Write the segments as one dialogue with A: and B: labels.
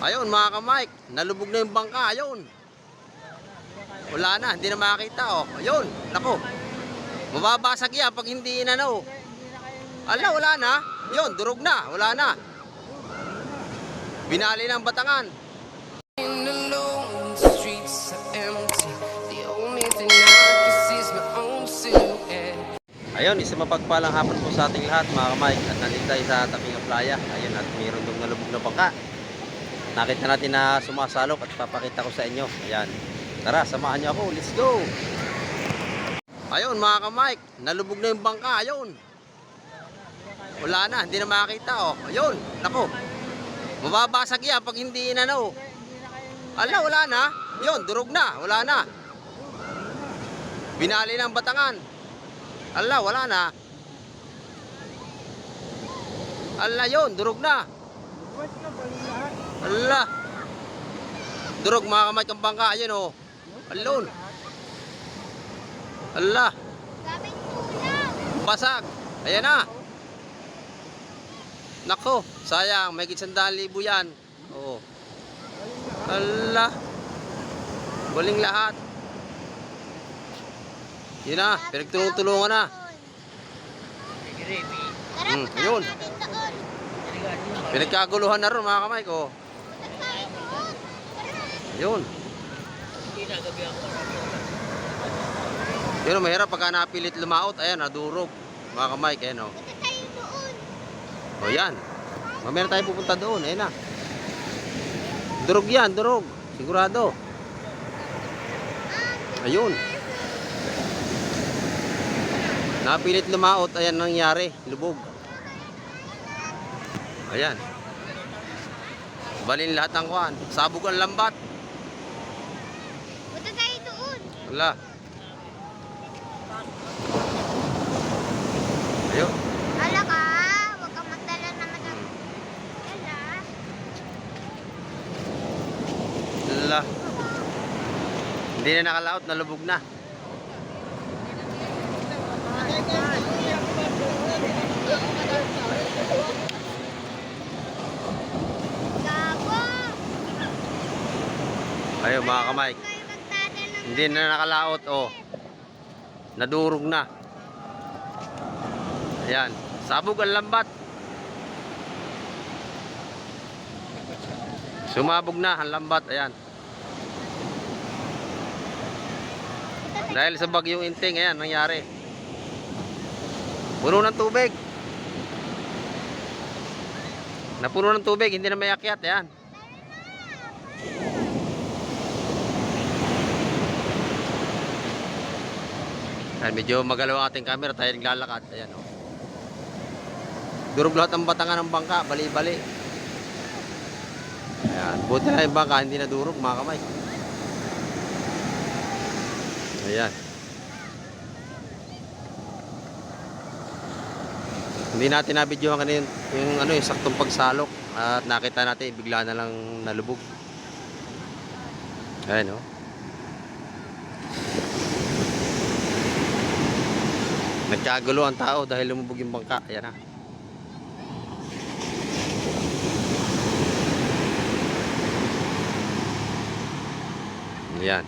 A: Ayun mga ka-Mike, nalubog na yung bangka, ayun. Wala na, hindi na makakita oh. Ayun, nako. Mababasag yan pag hindi inano. Ala, wala na. Yun, durog na, wala na. Binali ng batangan. Ayun, isa mapagpalang hapon po sa ating lahat mga ka-Mike. At nandito tayo sa Tapinga Playa. Ayun, at mayroon doon nalubog na bangka. Nakita natin na sumasalok at papakita ko sa inyo. Ayan. Tara, samahan niyo ako. Let's go! Ayun mga ka-Mike, nalubog na yung bangka. Ayun. Wala na, hindi na makakita oh. Ayun, nako. Mababasag yan pag hindi inano. Ala, wala na. Yun, durog na, wala na. Binali ng batangan. Ala, wala na. Ala, yun, durog na. Ala. Durog mga ka-Mike ang bangka. Ayun oh. Alon. Ala. Basag. Ayan na. Nako, sayang. May 100,000 yan. Oo. Ala. Waling lahat. Yun na. Pinagtulungan na. Yun. Pinagkaguluhan na rin mga ka-Mike oh. Yun. Yun, mahirap pagka napilit lumaot. Ayan, nadurog. Mga ka-Mike, ayan o. O yan. Mamaya na tayo pupunta doon. Ayan na. Durog yan, durog. Sigurado. Ayun. Napilit lumaot. Ayan nangyari. Lubog. Ayan. Balin lahat ng kuhan. Sabog ang lambat.
B: Punta tayo doon.
A: Wala. Ayun.
B: Ala ka, huwag kang magdala naman ng... Ala.
A: Wala. Hindi na nakalaot, nalubog na.
B: Gago.
A: Ayun mga ka-Mike.
B: Kayo magdala ng...
A: Hindi na nakalaot, oh. Nadurog na. Ayan, sabog ang lambat. Sumabog na ang lambat, ayan. Dahil sa bagyong Inting, ayan, nangyari. Puno ng tubig. Napuno ng tubig, hindi na may akyat, ayan. Ayan, medyo magalaw ang ating camera, tayo naglalakad, ayan oh. Durog lahat ang batangan ng bangka, bali-bali. Ayan, buti na yung bangka, hindi na durog mga ka-Mike. Ayan. Hindi natin na-videohan kanina yung ano, yung saktong pagsalok at nakita natin bigla na lang nalubog. Ayan oh. Nagkagulo ang tao dahil lumubog yung bangka. Ayan na. Ayan.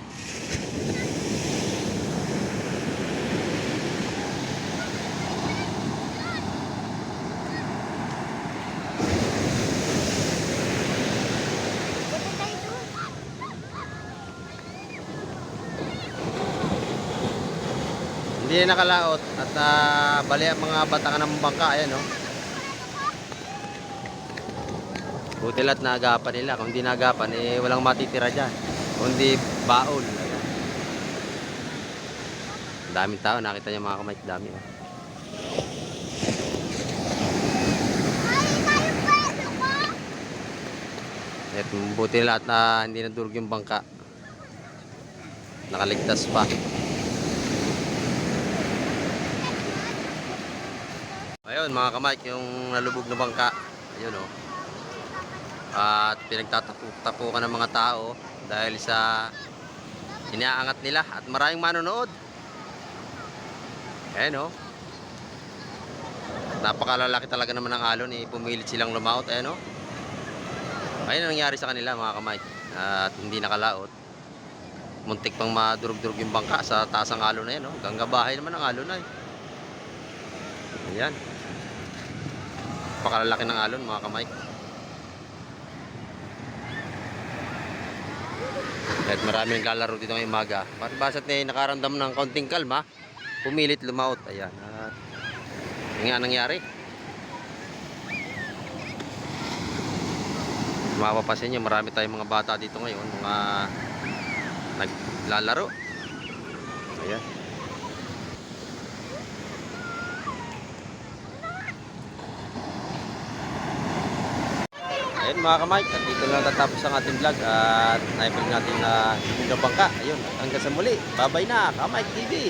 B: Punta tayo doon.
A: Hindi na nakalaot at bali ang mga batangan ng bangka. Ayan oh. Buti lahat naagapan nila. Kung hindi naagapan, eh walang matitira dyan. Kundi baol. Ayan. Daming tao. Nakita niyo mga ka-Mike. Dami oh.
B: Ay, tayo pwesto ko.
A: At buti lahat na hindi nadurog yung bangka. Nakaligtas pa. Ayun mga ka-Mike, yung nalubog na bangka. Ayun oh. At pinagtatapukan ng mga tao dahil sa inaangat nila at maraming manonood. Ayan oh. Napakalalaki talaga naman ng alon, pumilit silang lumaot. Ayan oh. Ayun ang nangyari sa kanila mga kamay. At hindi nakalaot. Muntik pang madurog-durog yung bangka sa taas ng alon na yan. Oh. Hanggang gabahay naman ang alon na. Ayan. Pakalalaki ng alon mga kamay. At marami naglalaro dito ngayong umaga. Basat na nakaramdam ng konting kalma, pumilit lumaot. Ayan. At yun nga nangyari. Mapapasin nyo, marami tayong mga bata dito ngayon. Mga naglalaro. Ayan. Ayun mga kamay, at dito lang tatapos ang ating vlog at naipil natin na yung bangka. Ayun, hanggang sa muli. Bye-bye na, Kamay TV.